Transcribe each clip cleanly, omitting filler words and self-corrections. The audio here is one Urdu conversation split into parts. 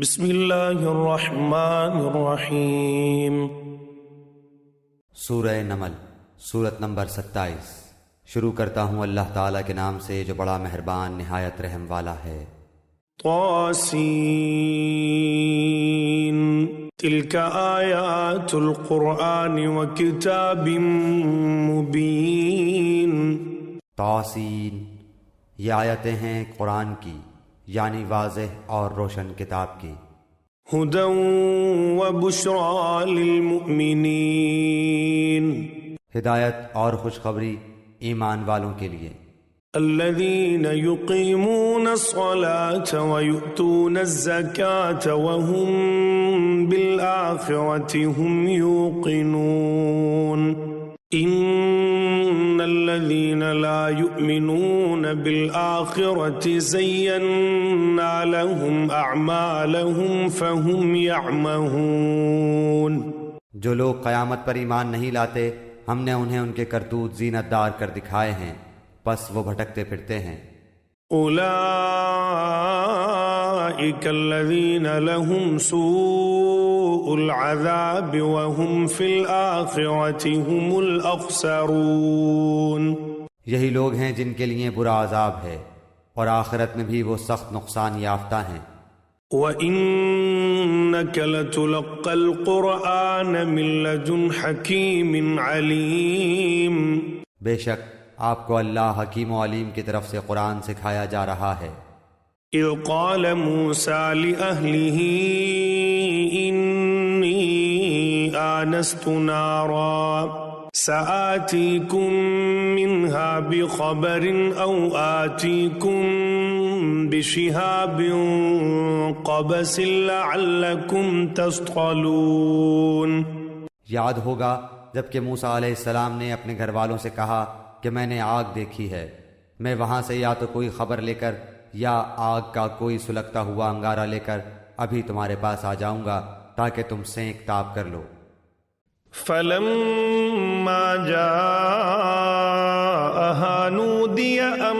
بسم اللہ الرحمن الرحیم۔ سورہ نمل، سورت نمبر 27۔ شروع کرتا ہوں اللہ تعالیٰ کے نام سے جو بڑا مہربان نہایت رحم والا ہے۔ طاسین تلک آیات القرآن وکتاب مبین۔ طاسین، یہ آیتیں ہیں قرآن کی، یعنی واضح اور روشن کتاب کی۔ ہدی وبشری للمؤمنین، ہدایت اور خوشخبری ایمان والوں کے لیے۔ الذین یقیمون الصلاة ویؤتون الزکاة وهم بالآخرة هم یوقنون۔ ان الذین لا یؤمنون بالآخرة زینا لهم اعمالهم فهم یعمہون۔ جو لوگ قیامت پر ایمان نہیں لاتے ہم نے انہیں ان کے کرتوت زینت دار کر دکھائے ہیں، پس وہ بھٹکتے پھرتے ہیں۔ اولئک الذین لهم سوء العذاب وهم فی الآخرة هم الاخسرون۔ یہی لوگ ہیں جن کے لیے برا عذاب ہے اور آخرت میں بھی وہ سخت نقصان یافتہ ہیں۔ وَإِنَّكَ لَتُلَقَّى الْقُرْآنَ مِن لَّدُنْ حَكِيمٍ عَلِيمٍ۔ بے شک آپ کو اللہ حکیم و علیم کی طرف سے قرآن سکھایا جا رہا ہے۔ اِذْ قَالَ مُوسَىٰ لِأَهْلِهِ إِنِّي آنَسْتُ نَارًا سَآتِيكُم مِّنْهَا بِخَبَرٍ أَوْ آتِيكُم بِشِهَابٍ قَبَسٍ لَعَلَّكُمْ تَصْطَلُونَ۔ یاد ہوگا جب کہ موسیٰ علیہ السلام نے اپنے گھر والوں سے کہا کہ میں نے آگ دیکھی ہے، میں وہاں سے یا تو کوئی خبر لے کر یا آگ کا کوئی سلگتا ہوا انگارہ لے کر ابھی تمہارے پاس آ جاؤں گا تاکہ تم سینک تاب کر لو۔ فَلَمَّا جَاءَهَا نُودِيَ أَن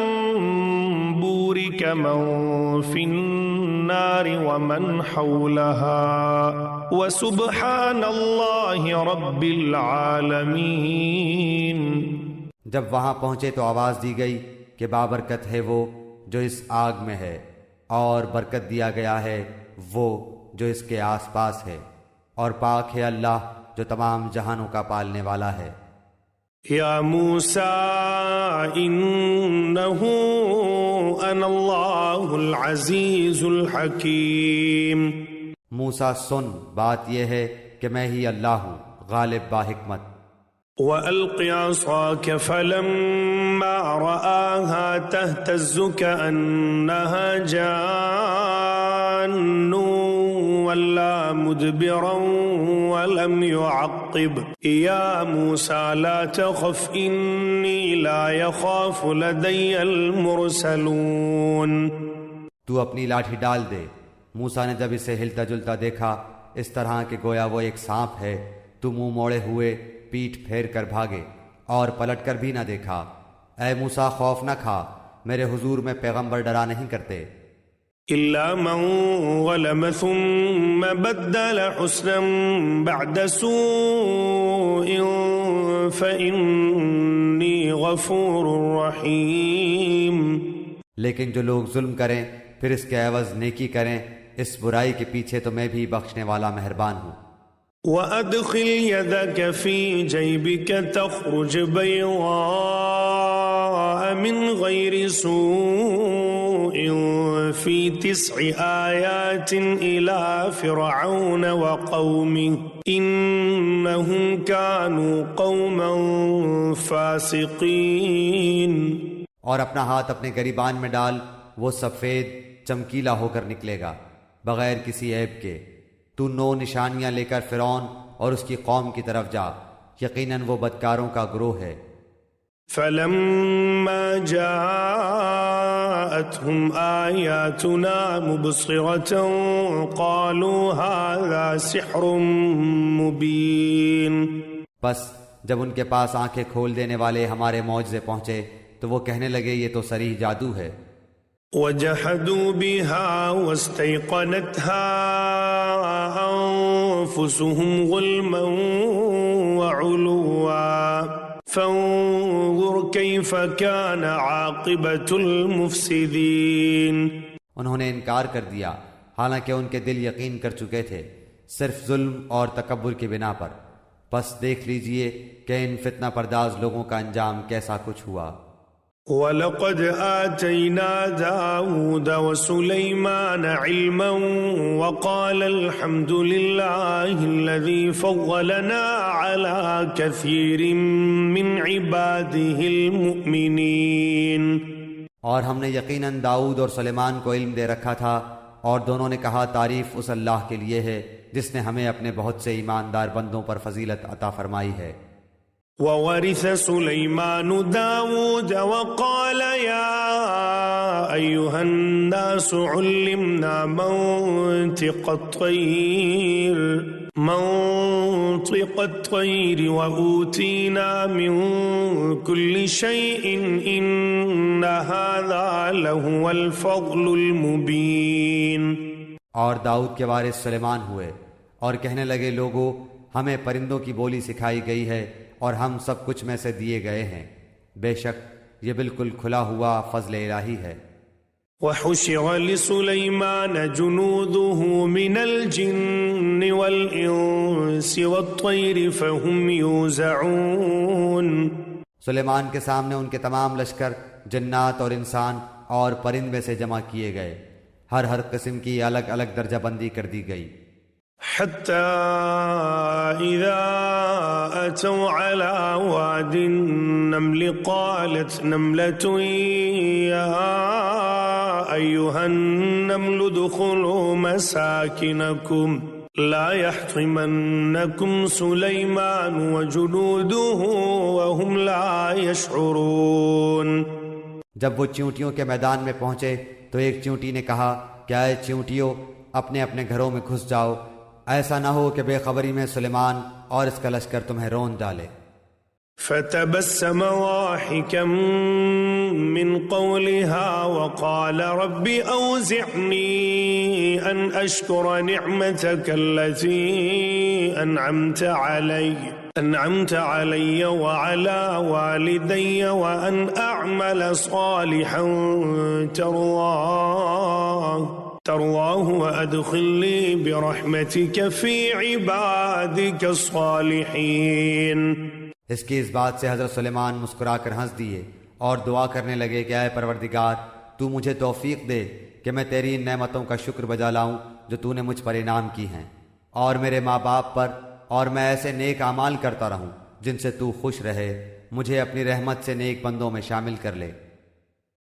بُورِكَ مَن فِي النَّارِ وَمَنْ حَوْلَهَا وَسُبْحَانَ اللَّهِ رَبِّ الْعَالَمِينَ۔ جب وہاں پہنچے تو آواز دی گئی کہ بابرکت ہے وہ جو اس آگ میں ہے، اور برکت دیا گیا ہے وہ جو اس کے آس پاس ہے، اور پاک ہے اللہ جو تمام جہانوں کا پالنے والا ہے۔ یا موسیٰ انہ انا اللہ العزیز الحکیم۔ موسیٰ سن، بات یہ ہے کہ میں ہی اللہ ہوں، غالب باحکمت۔ وَأَلْقِ عَصَاكَ فَلَمَّا رَآهَا تَهْتَزُّ كَأَنَّهَا جَانٌّ وَلَّا مُدْبِرًا وَلَمْ يُعَقِّبْ يَا مُوسَى لَا تَخَفْ إِنِّي لَا يَخَافُ لَدَيَّ الْمُرْسَلُونَ۔ تو اپنی لاٹھی ڈال دے۔ موسیٰ نے جب اسے ہلتا جلتا دیکھا اس طرح کہ گویا وہ ایک سانپ ہے تو منہ موڑے ہوئے پیٹھ پھیر کر بھاگے اور پلٹ کر بھی نہ دیکھا۔ اے موسیٰ خوف نہ کھا، میرے حضور میں پیغمبر ڈرا نہیں کرتے۔ إِلَّا مَن ظَلَمَ ثُمَّ بَدَّلَ حُسْنًا بَعْدَ سُوءٍ فَإِنِّي غَفُورٌ رَحِيمٌ۔ لیکن جو لوگ ظلم کریں پھر اس کے عوض نیکی کریں، اس برائی کے پیچھے تو میں بھی بخشنے والا مہربان ہوں۔ وَأَدْخِلْ يَدَكَ فِي جَيْبِكَ تَخْرُجْ بَيْضَاءَ مِنْ غَيْرِ سُوءٍ فِي 9 آيَاتٍ إِلَى فِرْعَوْنَ وَقَوْمِهِ إِنَّهُمْ كَانُوا قَوْمًا فَاسِقِينَ۔ اور اپنا ہاتھ اپنے گریبان میں ڈال، وہ سفید چمکیلا ہو کر نکلے گا بغیر کسی عیب کے۔ تو 9 نشانیاں لے کر فرعون اور اس کی قوم کی طرف جا، یقیناً وہ بدکاروں کا گروہ ہے۔ فَلَمَّا جَاءَتْهُمْ آيَاتُنَا مُبْصِرَةً قَالُوا هَذَا سِحْرٌ مُبِينٌ۔ پس جب ان کے پاس آنکھیں کھول دینے والے ہمارے معجزے پہنچے تو وہ کہنے لگے یہ تو صریح جادو ہے۔ وجحدوا بها واستيقنتها أنفسهم ظلما وعلوا فانظر كيف كان عاقبة المفسدين۔ انہوں نے انکار کر دیا حالانکہ ان کے دل یقین کر چکے تھے صرف ظلم اور تکبر کی بنا پر، پس دیکھ لیجئے کہ ان فتنہ پرداز لوگوں کا انجام کیسا کچھ ہوا۔ وَلَقَدْ آتَيْنَا دَاوُودَ وَسُلَيْمَانَ عِلْمًا وَقَالَ الْحَمْدُ لِلَّهِ الَّذِي فَضَّلَنَا عَلَى كَثِيرٍ مِّنْ عِبَادِهِ الْمُؤْمِنِينَ۔ اور ہم نے یقیناً داؤد اور سلیمان کو علم دے رکھا تھا، اور دونوں نے کہا تعریف اس اللہ کے لیے ہے جس نے ہمیں اپنے بہت سے ایماندار بندوں پر فضیلت عطا فرمائی ہے۔ وَوَرِثَ سُلَيْمَانُ دَاوُودَ وَقَالَ يَا أَيُّهَا النَّاسُ عُلِّمْنَا مَنطِقَ الطَّيْرِ وَأُوتِينَا مِن كُلِّ شَيْءٍ إِنَّ هَذَا لَهُوَ الْفَضْلُ الْمُبِينُ۔ اور داؤد کے وارث سلیمان ہوئے اور کہنے لگے لوگو ہمیں پرندوں کی بولی سکھائی گئی ہے اور ہم سب کچھ میں سے دیے گئے ہیں، بے شک یہ بالکل کھلا ہوا فضل الہی ہے۔ وَحُشِرَ لِسُلَيْمَانَ جُنُودُهُ مِنَ الْجِنِّ وَالْإِنسِ وَالطَّيْرِ فَهُمْ يُوزَعُونَ۔ سلیمان کے سامنے ان کے تمام لشکر جنات اور انسان اور پرند میں سے جمع کیے گئے، ہر قسم کی الگ الگ درجہ بندی کر دی گئی۔ حتى إذا أتوا على واد النمل قالت نملة يا أيها النمل ادخلوا مساكنكم لا يحطمنكم سليمان وجنوده وهم لا يشعرون۔ جب وہ چیونٹیوں کے میدان میں پہنچے تو ایک چیونٹی نے کہا کیا اے چیونٹیوں اپنے اپنے گھروں میں گھس جاؤ، ایسا نہ ہو کہ بے خبری میں سلیمان اور اس کا لشکر تمہیں رون ڈالے۔ فتبسم ضاحكا من قولها وقال رب أوزعني أن أشكر نعمتك التي أنعمت علي وعلى والدي وأن أعمل صالحا ترضاه وأدخلني برحمتك في عبادك الصالحين۔ اس کی اس بات سے حضرت سلیمان مسکرا کر ہنس دیے اور دعا کرنے لگے کہ اے پروردگار تو مجھے توفیق دے کہ میں تیری ان نعمتوں کا شکر بجا لاؤں جو تو نے مجھ پر انعام کی ہیں، اور میرے ماں باپ پر، اور میں ایسے نیک اعمال کرتا رہوں جن سے تو خوش رہے، مجھے اپنی رحمت سے نیک بندوں میں شامل کر لے۔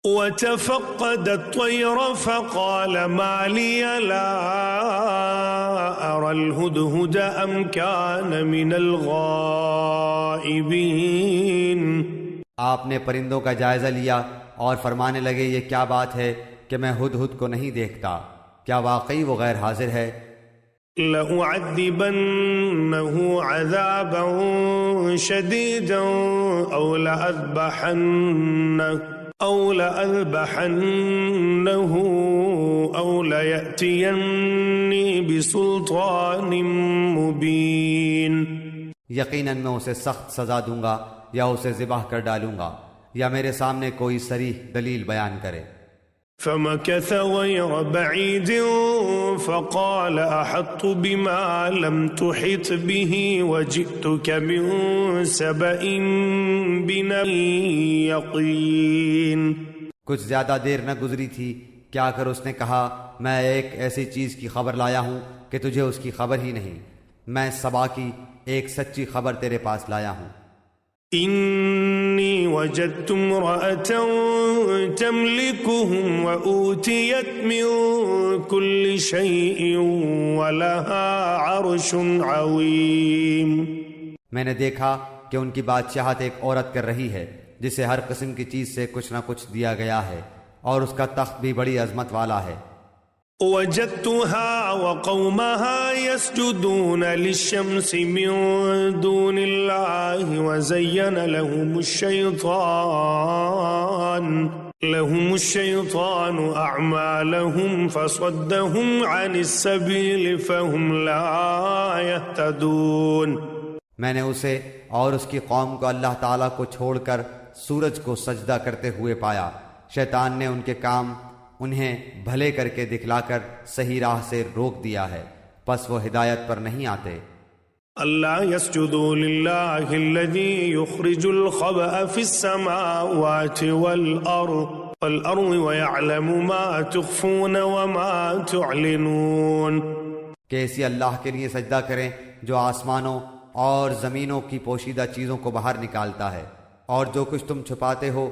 وتفقد الطير فقال ما لي لا أرى الهدهد أم كان من الغائبين۔ آپ نے پرندوں کا جائزہ لیا اور فرمانے لگے یہ کیا بات ہے کہ میں ہدہد کو نہیں دیکھتا، کیا واقعی وہ غیر حاضر ہے؟ لأعذبنه عذابا شديدا أو لأذبحنه أو ليأتيني بسلطان مبين۔ یقیناً میں اسے سخت سزا دوں گا یا اسے ذبح کر ڈالوں گا یا میرے سامنے کوئی صریح دلیل بیان کرے۔ فمكث غير بعيد فقال أحطت بما لم تحط به وجئتك من سبأ بنبأ يقين۔ کچھ زیادہ دیر نہ گزری تھی کیا کر اس نے کہا میں ایک ایسی چیز کی خبر لایا ہوں کہ تجھے اس کی خبر ہی نہیں، میں سبا کی ایک سچی خبر تیرے پاس لایا ہوں۔ إني وجدت امرأة تملكهم وأوتيت من كل شيء ولها عرش عظيم۔ میں نے دیکھا کہ ان کی بادشاہت ایک عورت کر رہی ہے جسے ہر قسم کی چیز سے کچھ نہ کچھ دیا گیا ہے اور اس کا تخت بھی بڑی عظمت والا ہے۔ وجدتها وقومها يسجدون للشمس من دون الله وزين لهم لهم الشيطان أعمالهم فصدهم عن السبيل فهم لا يهتدون۔ میں نے اسے اور اس کی قوم کو اللہ تعالیٰ کو چھوڑ کر سورج کو سجدہ کرتے ہوئے پایا، شیطان نے ان کے کام انہیں بھلے کر کے دکھلا کر صحیح راہ سے روک دیا ہے، پس وہ ہدایت پر نہیں آتے۔ اللہ يسجدوا للہ الذي يخرج الخبأ في السماوات والأرض ويعلم ما تخفون وما تعلنون، کہ اسی اللہ کے لیے سجدہ کریں جو آسمانوں اور زمینوں کی پوشیدہ چیزوں کو باہر نکالتا ہے، اور جو کچھ تم چھپاتے ہو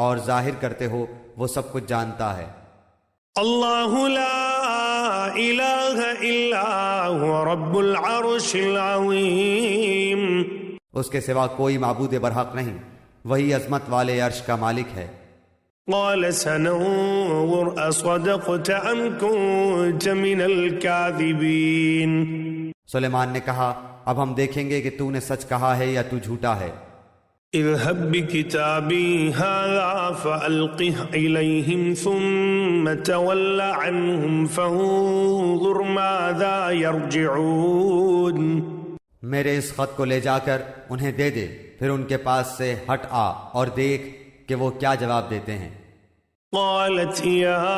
اور ظاہر کرتے ہو وہ سب کچھ جانتا ہے۔ اللہ لا الہ الا هو رب العرش العظیم، اس کے سوا کوئی معبود برحق نہیں، وہی عظمت والے عرش کا مالک ہے۔ قال سننظر اصدقت ام كنت من الكاذبین، سلیمان نے کہا اب ہم دیکھیں گے کہ تو نے سچ کہا ہے یا تو جھوٹا ہے۔ اذهب بكتابي هذا فألقه إليهم ثم تول عنهم فانظر ماذا يرجعون، میرے اس خط کو لے جا کر انہیں دے دے، پھر ان کے پاس سے ہٹ آ اور دیکھ کہ وہ کیا جواب دیتے ہیں۔ قالت يا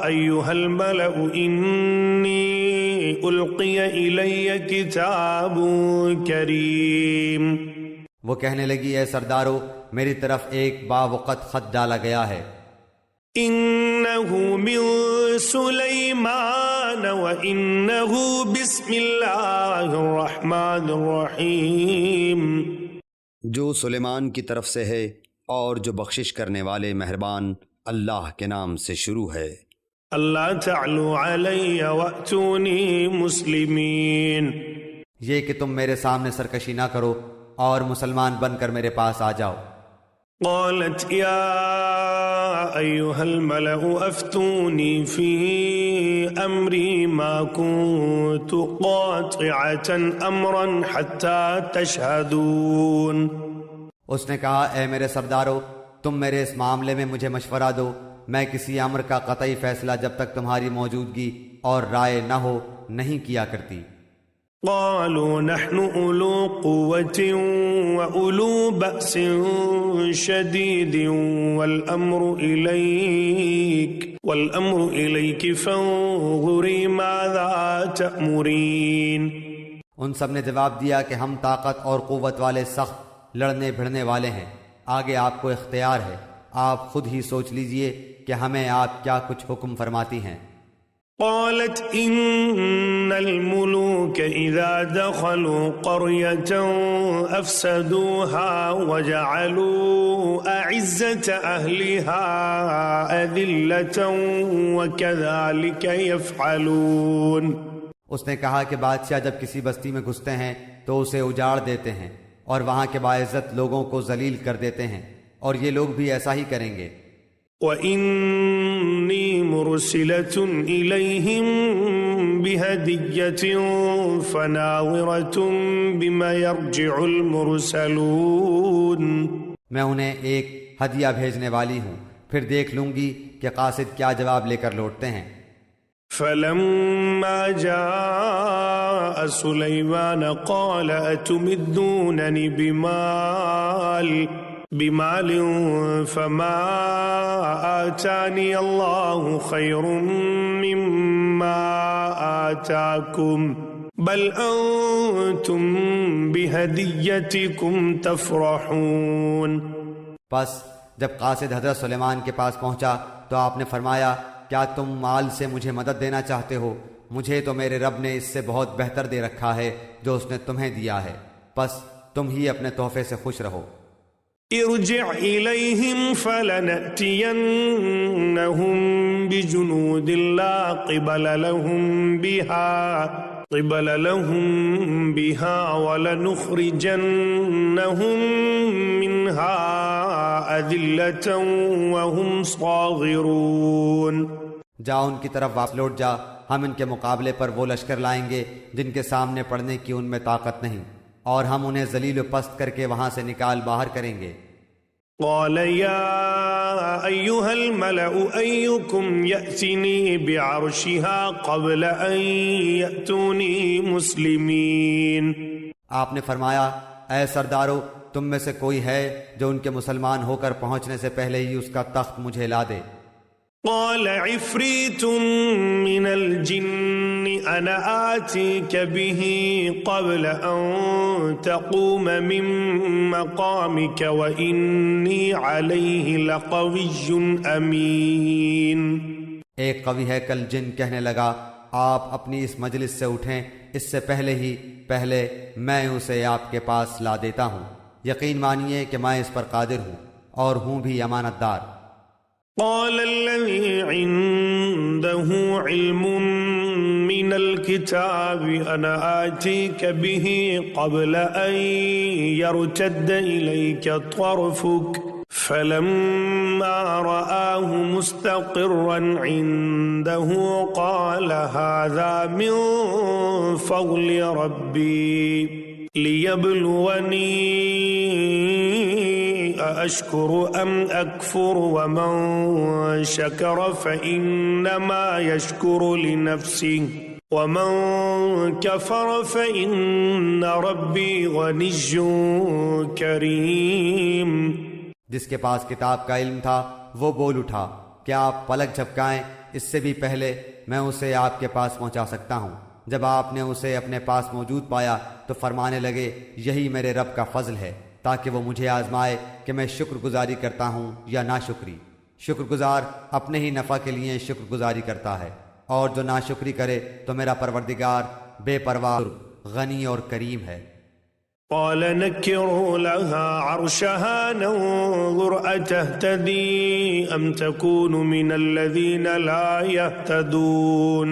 أيها الملأ إني ألقي إلي كتاب كريم، وہ کہنے لگی اے سردارو میری طرف ایک باوقت خط ڈالا گیا ہے، إنه من سليمان وإنه بسم الله الرحمن الرحيم، جو سلیمان کی طرف سے ہے اور جو بخشش کرنے والے مہربان اللہ کے نام سے شروع ہے۔ اللہ تعلوا علی وأتونی مسلمین، یہ کہ تم میرے سامنے سرکشی نہ کرو اور مسلمان بن کر میرے پاس آ جاؤ۔ قالت یا ایہا الملأ افتونی فی امری ما کنت قاطعة امرا حتی تشہدون، اس نے کہا اے میرے سردارو تم میرے اس معاملے میں مجھے مشورہ دو، میں کسی امر کا قطعی فیصلہ جب تک تمہاری موجودگی اور رائے نہ ہو نہیں کیا کرتی۔ قالوا نحن أولو قوة وأولو بأس شديد والأمر إليك فانظري ماذا تأمرين، ان سب نے جواب دیا کہ ہم طاقت اور قوت والے سخت لڑنے بھڑنے والے ہیں، آگے آپ کو اختیار ہے، آپ خود ہی سوچ لیجئے کہ ہمیں آپ کیا کچھ حکم فرماتی ہیں۔ قالت ان الملوك اذا دخلوا قرية افسدوها وجعلوا اعزة اهلها اذلة وكذلك يفعلون، اس نے کہا کہ بادشاہ جب کسی بستی میں گھستے ہیں تو اسے اجاڑ دیتے ہیں اور وہاں کے باعزت لوگوں کو ذلیل کر دیتے ہیں، اور یہ لوگ بھی ایسا ہی کریں گے۔ وَإِنِّي مُرْسِلَةٌ إِلَيْهِمْ بِهَدِيَّةٍ فَنَاظِرَةٌ بِمَا يَرْجِعُ الْمُرْسَلُونَ، میں انہیں ایک ہدیہ بھیجنے والی ہوں، پھر دیکھ لوں گی کہ قاصد کیا جواب لے کر لوٹتے ہیں۔ فَلَمَّا جَاءَ سُلَيْمَانَ قَالَ أَتُمِدُّونَنِ بمال فما آتاني الله خير مما آتاكم بل أنتم بهديتكم تفرحون، پس جب قاصد حضرت سلیمان کے پاس پہنچا تو آپ نے فرمایا کیا تم مال سے مجھے مدد دینا چاہتے ہو؟ مجھے تو میرے رب نے اس سے بہت بہتر دے رکھا ہے جو اس نے تمہیں دیا ہے، پس تم ہی اپنے تحفے سے خوش رہو۔ ارجع إليهم فلنأتينهم بجنود لا قبل لهم بها ولنخرجنهم منها أذلة وهم صاغرون، جا ان کی طرف واپس لوٹ جا، ہم ان کے مقابلے پر وہ لشکر لائیں گے جن کے سامنے پڑنے کی ان میں طاقت نہیں، اور ہم انہیں ذلیل و پست کر کے وہاں سے نکال باہر کریں گے۔ قال یا أيها الملأ أيكم يأتني بعرشها قبل أن يأتوني مسلمين. آپ نے فرمایا اے سردارو تم میں سے کوئی ہے جو ان کے مسلمان ہو کر پہنچنے سے پہلے ہی اس کا تخت مجھے لا دے. قال عفريت من الجن أنا آتيك به قبل أن تقوم من مقامك وإني عليه لقوي أمين. ایک قوی ہے کل جن کہنے لگا آپ اپنی اس مجلس سے اٹھیں، اس سے پہلے میں اسے آپ کے پاس لا دیتا ہوں. یقین مانیے کہ میں اس پر قادر ہوں اور ہوں بھی امانت دار. قال الذي عنده علم من الكتاب أنا آتيك به قبل أن يرتد إليك طرفك فلما رآه مستقرا عنده قال هذا من فضل ربي ليبلوني أشكر أم أكفر ومن شكر فإنما يشكر لنفسه ومن كفر فإن ربي غني كريم. جس کے پاس کتاب کا علم تھا وہ بول اٹھا کہ آپ پلک جھپکائیں، اس سے بھی پہلے میں اسے آپ کے پاس پہنچا سکتا ہوں. جب آپ نے اسے اپنے پاس موجود پایا تو فرمانے لگے یہی میرے رب کا فضل ہے تاکہ وہ مجھے آزمائے کہ میں شکر گزاری کرتا ہوں یا ناشکری. شکر گزار اپنے ہی نفع کے لیے شکر گزاری کرتا ہے اور جو ناشکری کرے تو میرا پروردگار بے پرواہ غنی اور کریم ہے. قال نكروا لها عرشها ننظر أتهتدي أم تكون من الذين لا يهتدون.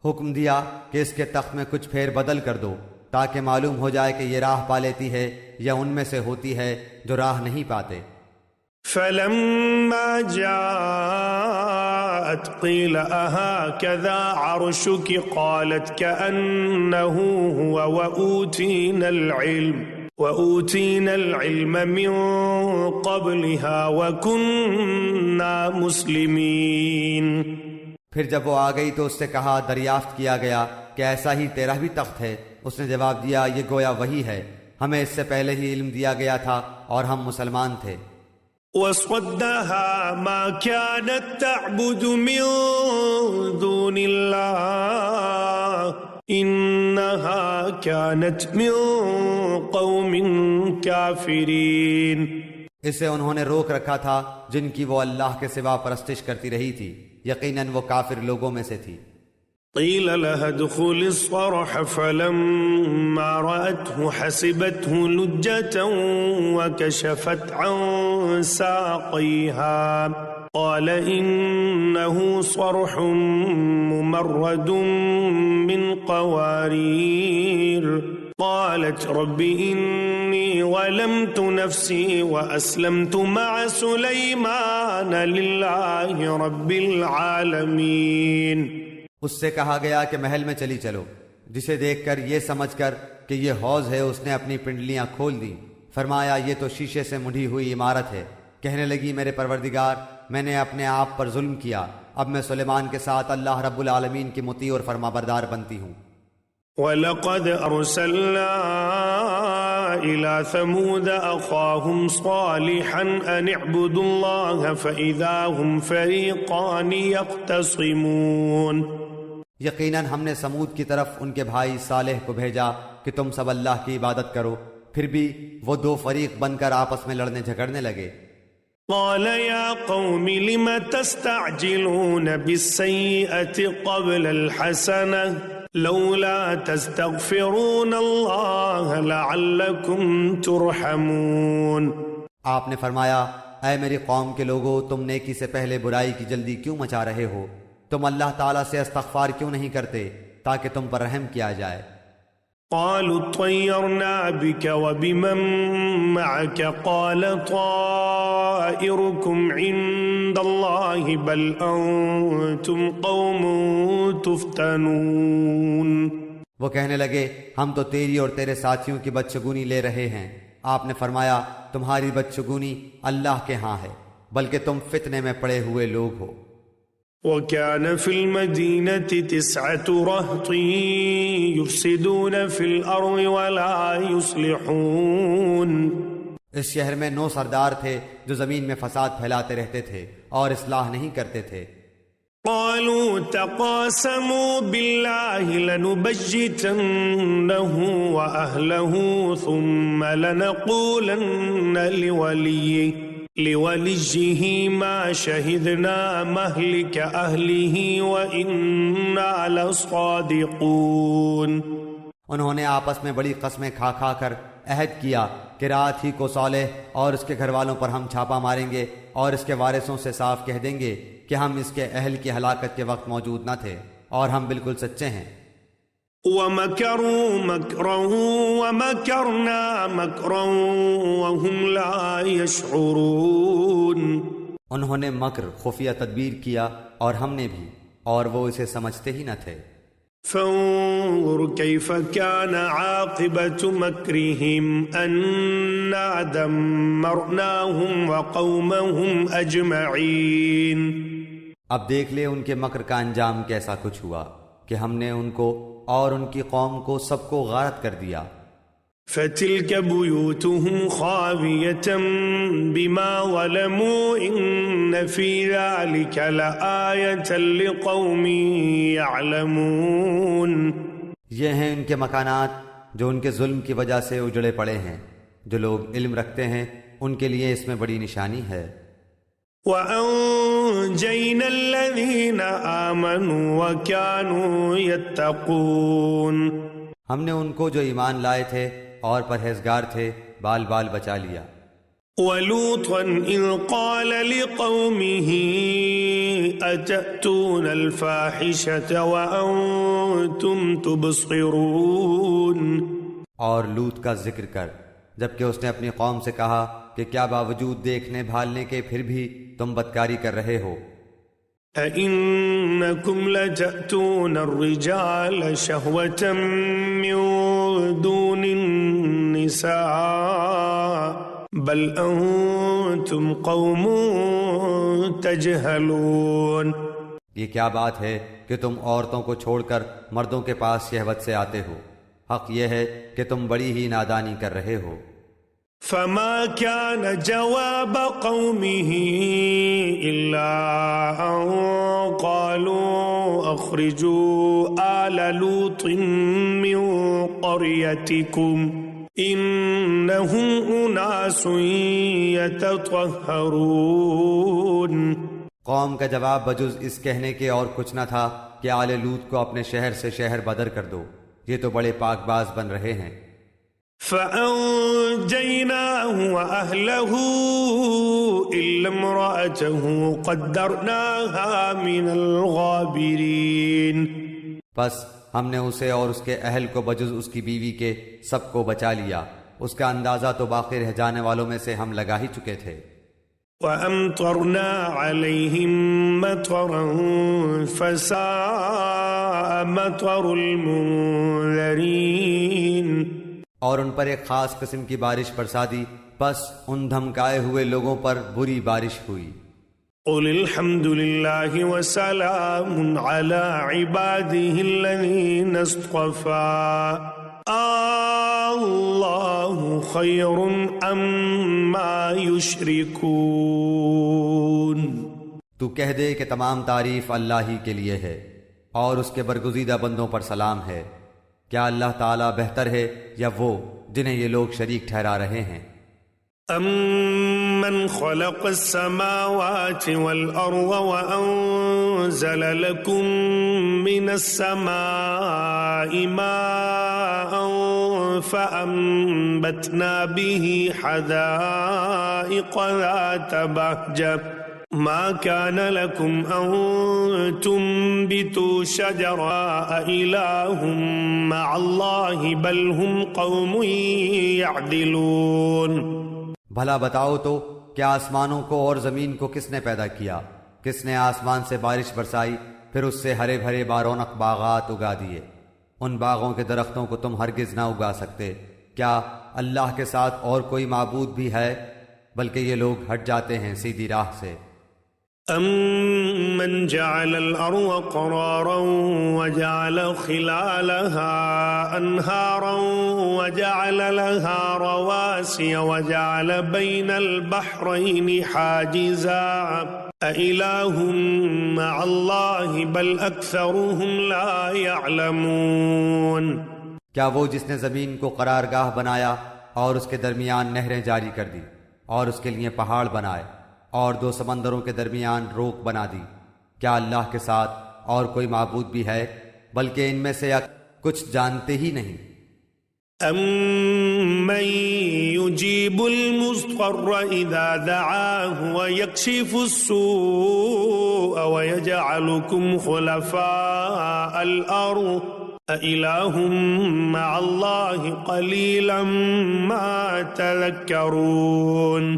حکم دیا کہ اس کے تخت میں کچھ پھیر بدل کر دو تاکہ معلوم ہو جائے کہ یہ راہ پا لیتی ہے یا ان میں سے ہوتی ہے جو راہ نہیں پاتے. فلما جاءت قيل أهكذا عرشك قالت كأنه هو وأوتينا العلم من قبلها وكنا مسلمين. پھر جب وہ آ گئی تو اس سے کہا دریافت کیا گیا کہ ایسا ہی تیرا بھی تخت ہے. اس نے جواب دیا یہ گویا وہی ہے، ہمیں اس سے پہلے ہی علم دیا گیا تھا اور ہم مسلمان تھے. وَصَدَّهَا مَا كَانَتْ تَعْبُدُ مِن دُونِ اللَّهِ إِنَّهَا كَانَتْ مِن قَوْمٍ كَافِرِينَ. اسے انہوں نے روک رکھا تھا جن کی وہ اللہ کے سوا پرستش کرتی رہی تھی، یقیناً وہ کافر لوگوں میں سے تھی. قیل لها ادخل الصرح فلما رأته حسبته لجة وكشفت عن ساقيها قال إنه صرح ممرد من قوارير قالت رب إني ظلمت نفسي وأسلمت مع سليمان لله رب العالمين. اس سے کہا گیا کہ محل میں چلی چلو، جسے دیکھ کر یہ سمجھ کر کہ یہ حوض ہے اس نے اپنی پنڈلیاں کھول دیں. فرمایا یہ تو شیشے سے مڑھی ہوئی عمارت ہے. کہنے لگی میرے پروردگار میں نے اپنے آپ پر ظلم کیا، اب میں سلیمان کے ساتھ اللہ رب العالمین کی مطیع اور فرما بردار بنتی ہوں. وَلَقَدْ أَرْسَلْنَا إِلَى ثَمُودَ أَخَاهُمْ صَالِحًا أَنِ اعْبُدُوا اللَّهَ فَإِذَا هُمْ فَرِيقَانِ يَخْتَصِمُونَ. یقیناً ہم نے سمود کی طرف ان کے بھائی صالح کو بھیجا کہ تم سب اللہ کی عبادت کرو، پھر بھی وہ دو فریق بن کر آپس میں لڑنے جھگڑنے لگے. قال يا قوم لم تستعجلون بالسيئة قبل الحسنة لولا تستغفرون الله لعلكم ترحمون. آپ نے فرمایا اے میری قوم کے لوگو تم نیکی سے پہلے برائی کی جلدی کیوں مچا رہے ہو؟ تم اللہ تعالیٰ سے استغفار کیوں نہیں کرتے تاکہ تم پر رحم کیا جائے؟ قالوا اطيرنا بك وبمن معك قال طائركم عند الله بل أنتم قوم تفتنون. وہ کہنے لگے ہم تو تیری اور تیرے ساتھیوں کی بدشگونی لے رہے ہیں. آپ نے فرمایا تمہاری بدشگونی اللہ کے ہاں ہے، بلکہ تم فتنے میں پڑے ہوئے لوگ ہو۔ وكان في المدينة 9 رهط يفسدون في الأرض ولا يصلحون۔ اس شہر میں 9 سردار تھے جو زمین میں فساد پھیلاتے رہتے تھے اور اصلاح نہیں کرتے تھے۔ قالوا تقاسموا بالله لنبجتنه وأهله ثم لنقولن لوليه ما شهدنا مهلك أهله وإنا لصادقون۔ انہوں نے آپس میں بڑی قسمیں کھا کھا کر عہد کیا کہ رات ہی کو صالح اور اس کے گھر والوں پر ہم چھاپا ماریں گے اور اس کے وارثوں سے صاف کہہ دیں گے کہ ہم اس کے اہل کی ہلاکت کے وقت موجود نہ تھے اور ہم بالکل سچے ہیں۔ وَمَكَرُوا مَكْرًا وَمَكَرْنَا مَكْرًا وَهُمْ لَا يَشْعُرُونَ۔ انہوں نے مکر خفیہ تدبیر کیا اور ہم نے بھی، اور وہ اسے سمجھتے ہی نہ تھے۔ فانظر كيف كان عاقبة مكرهم أنا دمرناهم وقومهم أجمعين۔ اب دیکھ لے ان کے مکر کا انجام کیسا کچھ ہوا کہ ہم نے ان کو اور ان کی قوم کو سب کو غارت کر دیا۔ فتلك بيوتهم خاوية بما ظلموا إن في ذلك لآية لقوم يعلمون۔ یہ ہیں ان کے مکانات جو ان کے ظلم کی وجہ سے اجڑے پڑے ہیں، جو لوگ علم رکھتے ہیں ان کے لیے اس میں بڑی نشانی ہے۔ وَأَنجَيْنَا الَّذِينَ آمَنُوا وَكَانُوا يَتَّقُونَ۔ ہم نے ان کو جو ایمان لائے تھے اور پرہیزگار تھے بال بال بچا لیا۔ وَلُوطًا إِذْ قَالَ لِقَوْمِهِ أَتَأْتُونَ الْفَاحِشَةَ وَأَنْتُمْ تُبْصِرُونَ۔ اور لوط کا ذکر کر جبکہ اس نے اپنی قوم سے کہا کہ کیا باوجود دیکھنے بھالنے کے پھر بھی تم بدکاری کر رہے ہو؟ أَإِنَّكُمْ لَتَأْتُونَ الرِّجَالَ شَهْوَةً مِّن دُونِ النِّسَاءِ بَلْ أَنْتُمْ قَوْمٌ تَجْهَلُونَ۔ یہ کیا بات ہے کہ تم عورتوں کو چھوڑ کر مردوں کے پاس شہوت سے آتے ہو؟ حق یہ ہے کہ تم بڑی ہی نادانی کر رہے ہو۔ فما كان جواب قومه إلا أن قالوا أخرجوا آل لوط من قريتكم إنهم أناس يتطهرون۔ قوم کا جواب بجز اس کہنے کے اور کچھ نہ تھا کہ آل لوط کو اپنے شہر سے شہر بدر کر دو، یہ تو بڑے پاک باز بن رہے ہیں۔ فَأَنْجَيْنَاهُ وَأَهْلَهُ إِلَّا امْرَأَتَهُ قَدَّرْنَاهَا مِنَ الْغَابِرِينَ۔ پس ہم نے اسے اور اس کے اہل کو بجز اس کی بیوی کے سب کو بچا لیا، اس کا اندازہ تو باقی رہ جانے والوں میں سے ہم لگا ہی چکے تھے۔ وَأَمْطَرْنَا عَلَيْهِمْ مَطَرًا فَسَاءَ مَطَرُ الْمُنذَرِينَ۔ اور ان پر ایک خاص قسم کی بارش برسا دی، بس ان دھمکائے ہوئے لوگوں پر بری بارش ہوئی۔ قُلِ الْحَمْدُ لِلَّهِ وَسَلَامٌ عَلَى عِبَادِهِ الَّذِينَ اصْطَفَىٰ اللَّهُ خَيْرٌ أَمَّا يُشْرِكُونَ۔ تو کہہ دے کہ تمام تعریف اللہ ہی کے لیے ہے اور اس کے برگزیدہ بندوں پر سلام ہے۔ کیا اللہ تعالیٰ بہتر ہے یا وہ جنہیں یہ لوگ شریک ٹھہرا رہے ہیں؟ أَمَّنْ خَلَقَ السَّمَاوَاتِ وَالْأَرْضَ وَأَنزَلَ لَكُم مِّنَ السَّمَاءِ مَاءً فَأَنبَتْنَا بِهِ حَدَائِقَ ذَاتَ بَهْجَةٍ ما كان لكم أن تنبتوا شجرها أإله مع الله بل هم قوم يعدلون۔ بھلا بتاؤ تو کیا آسمانوں کو اور زمین کو کس نے پیدا کیا؟ کس نے آسمان سے بارش برسائی پھر اس سے ہرے بھرے بارونق باغات اگا دیے؟ ان باغوں کے درختوں کو تم ہرگز نہ اگا سکتے۔ کیا اللہ کے ساتھ اور کوئی معبود بھی ہے؟ بلکہ یہ لوگ ہٹ جاتے ہیں سیدھی راہ سے۔ أَمَّنْ جَعَلَ الْأَرْضَ قَرَارًا وَجَعَلَ خِلَالَهَا أَنْهَارًا وَجَعَلَ لَهَا رَوَاسِيَ وَجَعَلَ بَيْنَ الْبَحْرَيْنِ حَاجِزًا أَإِلَٰهٌ مَّعَ اللَّهِ بَلْ أَكْثَرُهُمْ لَا يَعْلَمُونَ۔ کیا وہ جس نے زمین کو قرارگاہ بنایا اور اس کے درمیان نہریں جاری کر دی اور اس کے لیے پہاڑ بنائے اور دو سمندروں کے درمیان روک بنا دی، کیا اللہ کے ساتھ اور کوئی معبود بھی ہے؟ بلکہ ان میں سے کچھ جانتے ہی نہیں۔ أَمَّن يُجِيبُ الْمُضْطَرَّ إِذَا دَعَاهُ وَيَكْشِفُ السُّوءَ وَيَجْعَلُكُمْ خُلَفَاءَ الْأَرْضِ أَإِلَٰهٌ مَّعَ اللَّهِ قَلِيلًا مَّا تَذَكَّرُونَ۔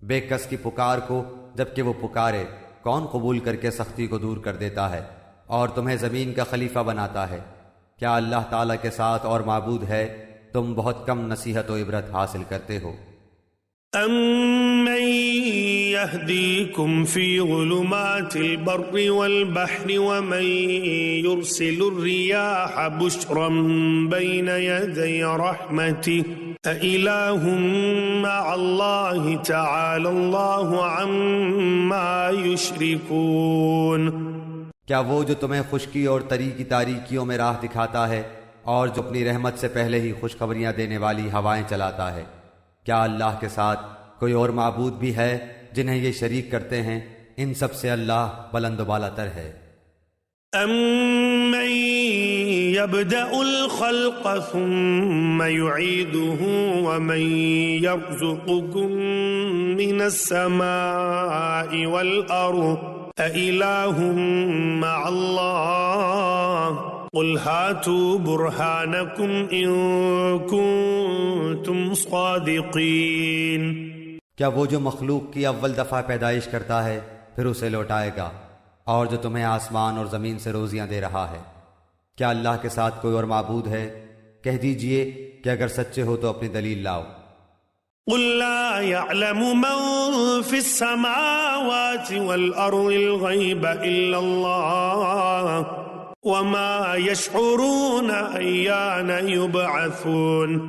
بے کس کی پکار کو جبکہ وہ پکارے کون قبول کر کے سختی کو دور کر دیتا ہے اور تمہیں زمین کا خلیفہ بناتا ہے؟ کیا اللہ تعالیٰ کے ساتھ اور معبود ہے؟ تم بہت کم نصیحت و عبرت حاصل کرتے ہو۔ أَمَّن يَهْدِيكُمْ فِي ظُلُمَاتِ الْبَرِّ وَالْبَحْرِ وَمَن يُرْسِلُ الرِّيَاحَ بُشْرًا بَيْنَ يَدَيْ رَحْمَتِهِ أَإِلَٰهٌ مَّعَ اللَّهِ تَعَالَى اللَّهُ عَمَّا يُشْرِكُونَ۔ کیا وہ جو تمہیں خشکی اور تری کی تاریکیوں میں راہ دکھاتا ہے اور جو اپنی رحمت سے پہلے ہی خوشخبریاں دینے والی ہوائیں چلاتا ہے، کیا اللہ کے ساتھ کوئی اور معبود بھی ہے جنہیں یہ شریک کرتے ہیں؟ ان سب سے اللہ بلند و بالا تر ہے۔ أَمَّن يَبْدَأُ الْخَلْقَ ثُمَّ يُعِيدُهُ وَمَن يَرْزُقُكُم مِّنَ السَّمَاءِ وَالْأَرْضِ أَإِلَٰهٌ مَّعَ اللَّهِ قُلْ هَاتُوا بُرْهَانَكُمْ إِن كُنتُمْ صَادِقِينَ۔ کیا وہ جو مخلوق کی اول دفعہ پیدائش کرتا ہے پھر اسے لوٹائے گا، اور جو تمہیں آسمان اور زمین سے روزیاں دے رہا ہے، کیا اللہ کے ساتھ کوئی اور معبود ہے؟ کہہ دیجئے کہ اگر سچے ہو تو اپنی دلیل لاؤ۔ قُل لَّا يَعْلَمُ مَن فِي السَّمَاوَاتِ وَالْأَرْضِ الْغَيْبَ إِلَّا اللَّهُ وَمَا يَشْعُرُونَ أَيَّانَ يُبْعَثُونَ۔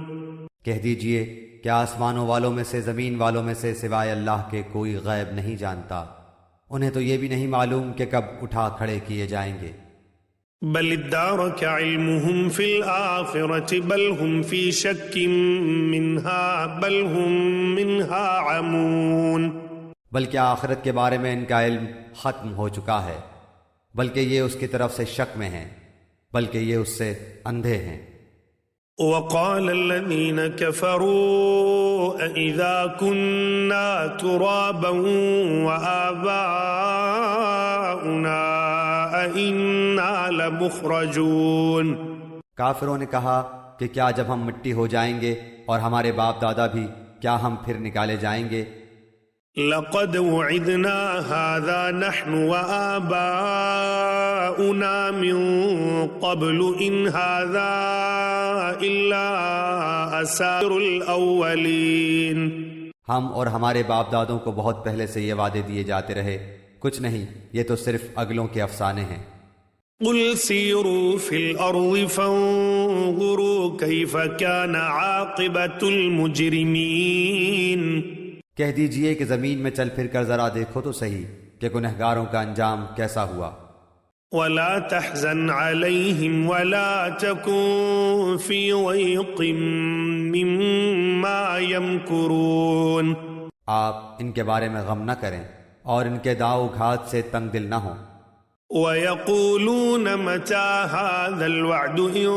کہہ دیجئے کہ آسمانوں والوں میں سے زمین والوں میں سے سوائے اللہ کے کوئی غیب نہیں جانتا، انہیں تو یہ بھی نہیں معلوم کہ کب اٹھا کھڑے کیے جائیں گے۔ بل ادارك علمهم في الآخرة بل هم في شك منها بل هم منها عمون۔ بلکہ آخرت کے بارے میں ان کا علم ختم ہو چکا ہے، بلکہ یہ اس کی طرف سے شک میں ہیں، بلکہ یہ اس سے اندھے ہیں۔ وقال الذين كفروا أإذا كنا ترابا وآباؤنا أإنا لمخرجون۔ کافروں نے کہا کہ کیا جب ہم مٹی ہو جائیں گے اور ہمارے باپ دادا بھی، کیا ہم پھر نکالے جائیں گے؟ لقد وعدنا هذا نحن وآباؤنا من قبل إن هذا إلا أساطير الأولين۔ ہم اور ہمارے باپ دادوں کو بہت پہلے سے یہ وعدے دیے جاتے رہے، کچھ نہیں، یہ تو صرف اگلوں کے افسانے ہیں۔ قل سيروا في الأرض فانظروا كيف كان عاقبة المجرمين۔ کہہ دیجئے کہ زمین میں چل پھر کر ذرا دیکھو تو صحیح کہ گنہگاروں کا انجام کیسا ہوا۔ ولا تحزن عليهم ولا تكن في ضيق مما يمكرون۔ آپ ان کے بارے میں غم نہ کریں اور ان کے داؤ گھات سے تنگ دل نہ ہوں۔ وَيَقُولُونَ مَتَى هَذَا الْوَعْدُ إِن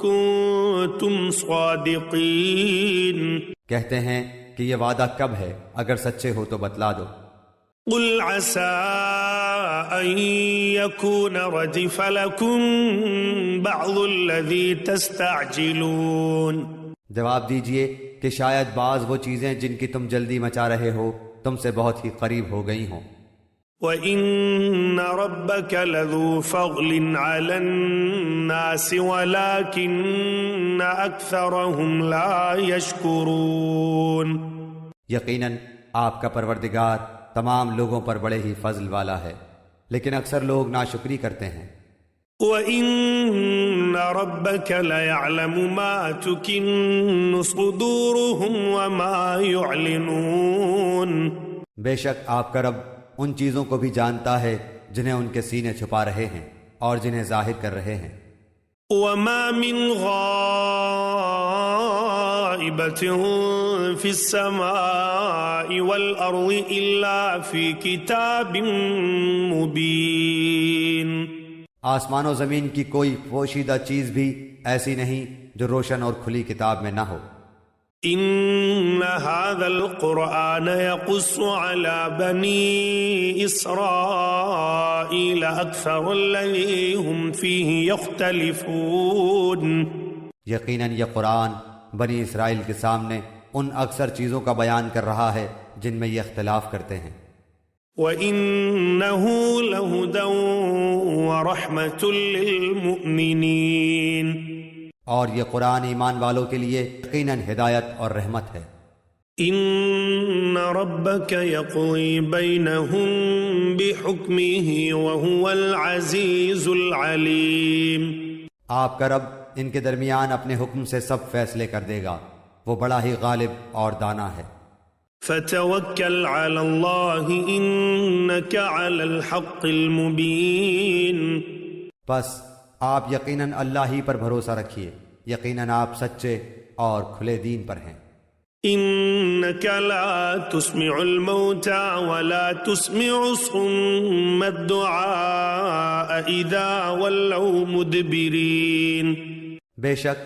كُنتُمْ صَادِقِينَ۔ کہتے ہیں کہ یہ وعدہ کب ہے، اگر سچے ہو تو بتلا دو۔ قُلْ عَسَىٰ أَن يَكُونَ رَدِفَ لَكُم بَعْضُ الَّذِي تَسْتَعْجِلُونَ۔ جواب دیجئے کہ شاید بعض وہ چیزیں جن کی تم جلدی مچا رہے ہو تم سے بہت ہی قریب ہو گئی ہوں۔ وَإِنَّ رَبَّكَ لَذُو فَضْلٍ عَلَى النَّاسِ وَلَكِنَّ أَكْثَرَهُمْ لَا يَشْكُرُونَ۔ یقیناً آپ کا پروردگار تمام لوگوں پر بڑے ہی فضل والا ہے، لیکن اکثر لوگ ناشکری کرتے ہیں۔ وَإِنَّ رَبَّكَ لَيَعْلَمُ مَا تُكِنُّ صُدُورُهُمْ وَمَا يُعْلِنُونَ، بے شک آپ کا رب ان چیزوں کو بھی جانتا ہے جنہیں ان کے سینے چھپا رہے ہیں اور جنہیں ظاہر کر رہے ہیں۔ وَمَا مِنْ غَائِبَةٍ فِي السَّمَاءِ وَالْأَرْضِ إِلَّا فِي كِتَابٍ مُبِينٍ، آسمان و زمین کی کوئی پوشیدہ چیز بھی ایسی نہیں جو روشن اور کھلی کتاب میں نہ ہو۔ إِنَّ هَذَا الْقُرْآنَ يَقُصُّ عَلَى بَنِي إِسْرَائِيلَ أَكْثَرَ الَّذِي هُمْ فِيهِ يَخْتَلِفُونَ، یقیناً یہ قرآن بنی اسرائیل کے سامنے ان اکثر چیزوں کا بیان کر رہا ہے جن میں یہ اختلاف کرتے ہیں۔ وَإِنَّهُ لَهُدًى وَرَحْمَةٌ لِّلْمُؤْمِنِينَ، اور یہ قرآن ایمان والوں کے لیے یقیناً ہدایت اور رحمت ہے۔ إِنَّ رَبَّكَ يَقْضِي بَيْنَهُم بِحُكْمِهِ وَهُوَ الْعَزِيزُ الْعَلِيمُ، آپ کا رب ان کے درمیان اپنے حکم سے سب فیصلے کر دے گا، وہ بڑا ہی غالب اور دانا ہے۔ فَتَوَكَّلْ عَلَى اللَّهِ إِنَّكَ عَلَى الْحَقِّ الْمُبِينِ، بس آپ یقیناً اللہ ہی پر بھروسہ رکھیے، یقیناً آپ سچے اور کھلے دین پر ہیں۔ إِنَّكَ لَا تُسْمِعُ الْمَوْتَى وَلَا تُسْمِعُ الصُّمَّ الدُّعَاءَ إِذَا وَلَّوْا مُدْبِرِينَ، بے شک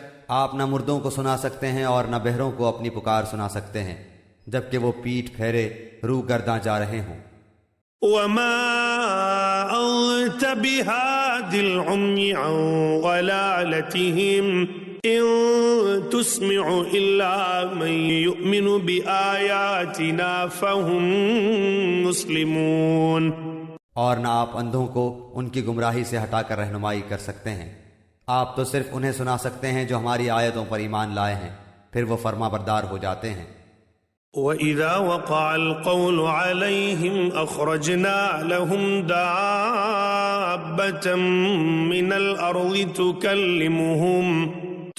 آپ نہ مردوں کو سنا سکتے ہیں اور نہ بہروں کو اپنی پکار سنا سکتے ہیں جبکہ وہ پیٹھ پھیرے روح گرداں جا رہے ہوں۔ وَمَا أَنْتَ بِهَادِ الْعُمْيِ عَنْ ضَلَالَتِهِمْ إِن تُسْمِعُ إِلَّا مَن يُؤْمِنُ بِآيَاتِنَا فَهُمْ مُسْلِمُونَ، اور نہ آپ اندھوں کو ان کی گمراہی سے ہٹا کر رہنمائی کر سکتے ہیں، آپ تو صرف انہیں سنا سکتے ہیں جو ہماری آیتوں پر ایمان لائے ہیں، پھر وہ فرما بردار ہو جاتے ہیں۔ وَإِذَا وَقَعَ الْقَوْلُ عَلَيْهِمْ أَخْرَجْنَا لَهُمْ دَابَّةً مِّنَ الْأَرْضِ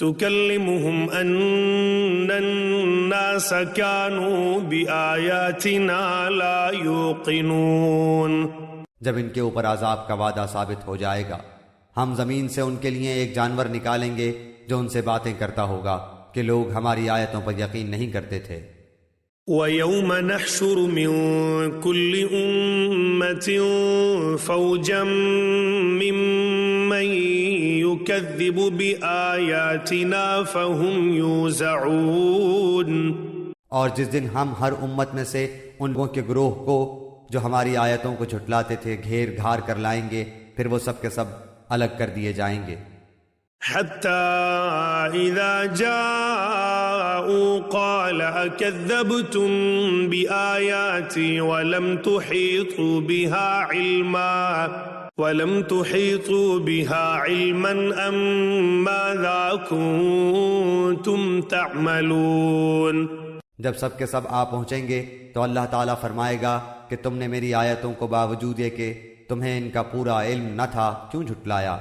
تُكَلِّمُهُمْ أَنَّ النَّاسَ كَانُوا بِآيَاتِنَا لَا يُوقِنُونَ، جب ان کے اوپر عذاب کا وعدہ ثابت ہو جائے گا، ہم زمین سے ان کے لیے ایک جانور نکالیں گے جو ان سے باتیں کرتا ہوگا کہ لوگ ہماری آیتوں پر یقین نہیں کرتے تھے۔ وَيَوْمَ نَحْشُرُ مِن كُلِّ أُمَّةٍ فَوْجًا مِّمَّن يُكَذِّبُ بِآيَاتِنَا فَهُمْ يُوزَعُونَ، اور جس دن ہم ہر امت میں سے ان لوگوں کے گروہ کو جو ہماری آیتوں کو جھٹلاتے تھے گھیر گھار کر لائیں گے، پھر وہ سب کے سب الگ کر دیے جائیں گے۔ حَتَّى إِذَا جَاءُوا قَالَ أَكَذَّبْتُمْ بِآيَاتِي وَلَمْ تُحِيطُوا بِهَا عِلْمًا أَمْ مَاذَا كُنتُمْ تَعْمَلُونَ، جب سب کے سب آ پہنچیں گے تو اللہ تعالیٰ فرمائے گا کہ تم نے میری آیتوں کو باوجود یہ کہ تمہیں ان کا پورا علم نہ تھا کیوں جھٹلایا،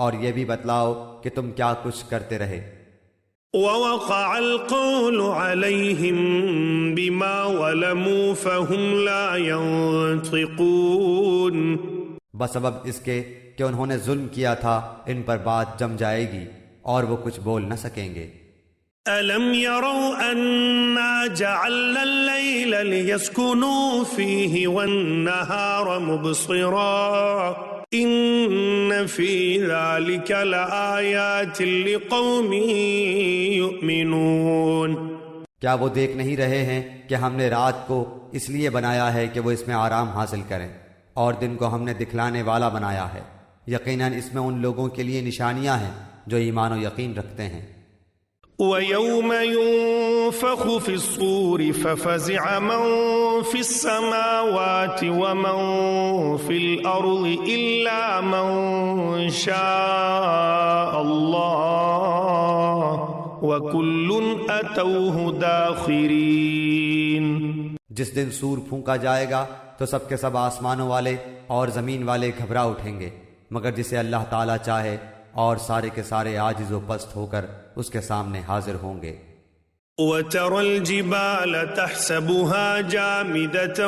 اور یہ بھی بتلاؤ کہ تم کیا کچھ کرتے رہے۔ وَوَقَعَ الْقَوْلُ عَلَيْهِمْ بِمَا ظَلَمُوا فَهُمْ لَا يَنطِقُونَ، بسبب اس کے کہ انہوں نے ظلم کیا تھا ان پر بات جم جائے گی اور وہ کچھ بول نہ سکیں گے۔ أَلَمْ يَرَوْا أَنَّا جَعَلْنَا اللَّيْلَ لِيَسْكُنُوا فِيهِ وَالنَّهَارَ مُبْصِرًا إِنَّ فِي ذَلِكَ لَآيَاتٍ لِقَوْمٍ يُؤْمِنُونَ، کیا وہ دیکھ نہیں رہے ہیں کہ ہم نے رات کو اس لیے بنایا ہے کہ وہ اس میں آرام حاصل کریں، اور دن کو ہم نے دکھلانے والا بنایا ہے، یقیناً اس میں ان لوگوں کے لیے نشانیاں ہیں جو ایمان و یقین رکھتے ہیں۔ وَيَوْمَ يُنفَخُ فِي الصُّورِ فَفَزِعَ مَن فِي السَّمَاوَاتِ وَمَن فِي الْأَرْضِ إِلَّا مَن شَاءَ اللَّهُ وَكُلٌّ أَتَوْهُ دَاخِرِينَ، جس دن سور پھونکا جائے گا تو سب کے سب آسمانوں والے اور زمین والے گھبرا اٹھیں گے مگر جسے اللہ تعالیٰ چاہے، اور سارے کے سارے عاجز و پست ہو کر اس کے سامنے حاضر ہوں گے۔ وَتَرَى الْجِبَالَ تَحْسَبُهَا جَامِدَةً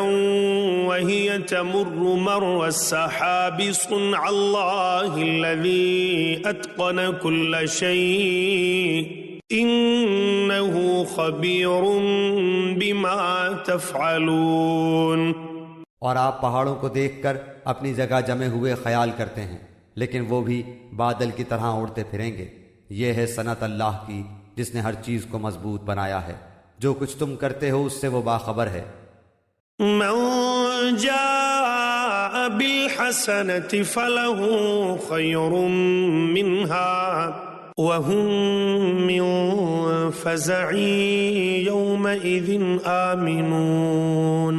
وَهِيَ تَمُرُّ مَرَّ السَّحَابِ صُنْعَ اللَّهِ الَّذِي أَتْقَنَ كُلَّ شَيْءٍ إِنَّهُ خَبِيرٌ بِمَا تَفْعَلُونَ۔ اور آپ پہاڑوں کو دیکھ کر اپنی جگہ جمے ہوئے خیال کرتے ہیں، لیکن وہ بھی بادل کی طرح اڑتے پھریں گے۔ یہ ہے صنعت اللہ کی جس نے ہر چیز کو مضبوط بنایا ہے، جو کچھ تم کرتے ہو اس سے وہ باخبر ہے۔ من جاء بالحسنة فله خير منها وهم من فزع يومئذ آمنون۔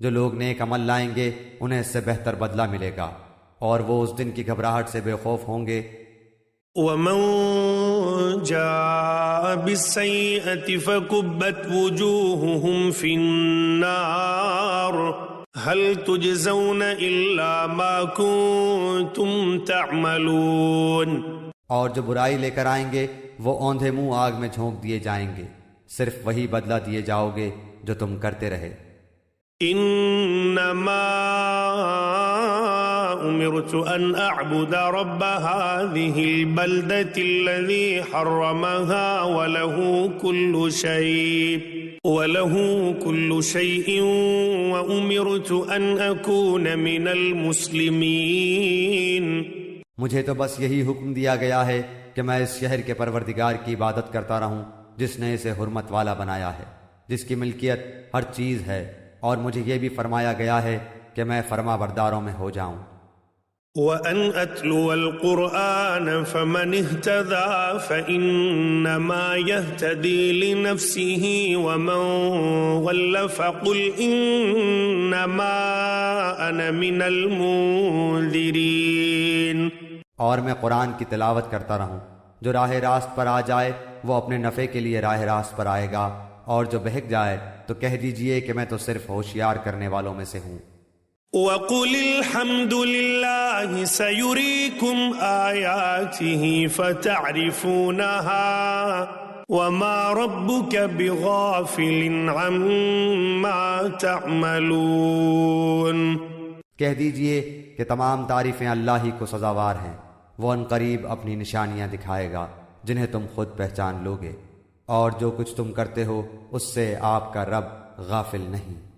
جو لوگ نیک عمل لائیں گے انہیں اس سے بہتر بدلہ ملے گا، اور وہ اس دن کی گھبراہٹ سے بے خوف ہوں گے۔ ومن جاء بالسيئة فكبت وجوههم في النار هل تجزون إلا ما كنتم تعملون۔ اور جو برائی لے کر آئیں گے وہ اوندھے منہ آگ میں جھونک دیے جائیں گے، صرف وہی بدلہ دیے جاؤ گے جو تم کرتے رہے۔ انما امرت ان اعبد رب هذه البلدة الذي حرمها وله كل شيء وامرت ان اكون من المسلمين۔ مجھے تو بس یہی حکم دیا گیا ہے کہ میں اس شہر کے پروردگار کی عبادت کرتا رہوں جس نے اسے حرمت والا بنایا ہے، جس کی ملکیت ہر چیز ہے، اور مجھے یہ بھی فرمایا گیا ہے کہ میں فرما برداروں میں ہو جاؤں۔ وَأَنْ أَتْلُوَ الْقُرْآنَ فَمَنِ اهْتَدَى فَإِنَّمَا يَهْتَدِي لِنَفْسِهِ وَمَنْ ضَلَّ فَقُلْ إِنَّمَا أَنَا مِنَ الْمُنذِرِينَ۔ اور میں قرآن کی تلاوت کرتا رہوں، جو راہ راست پر آ جائے وہ اپنے نفع کے لیے راہ راست پر آئے گا، اور جو بہک جائے تو کہہ دیجئے کہ میں تو صرف ہوشیار کرنے والوں میں سے ہوں۔ وَقُلِ الْحَمْدُ لِلَّهِ سَيُرِيكُمْ آيَاتِهِ فَتَعْرِفُونَهَا وَمَا رَبُّكَ بِغَافِلٍ عَمَّا تَعْمَلُونَ۔ کہہ دیجئے کہ تمام تعریفیں اللہ ہی کو سزاوار ہیں، وہ عنقریب اپنی نشانیاں دکھائے گا جنہیں تم خود پہچان لوگے، اور جو کچھ تم کرتے ہو اس سے آپ کا رب غافل نہیں۔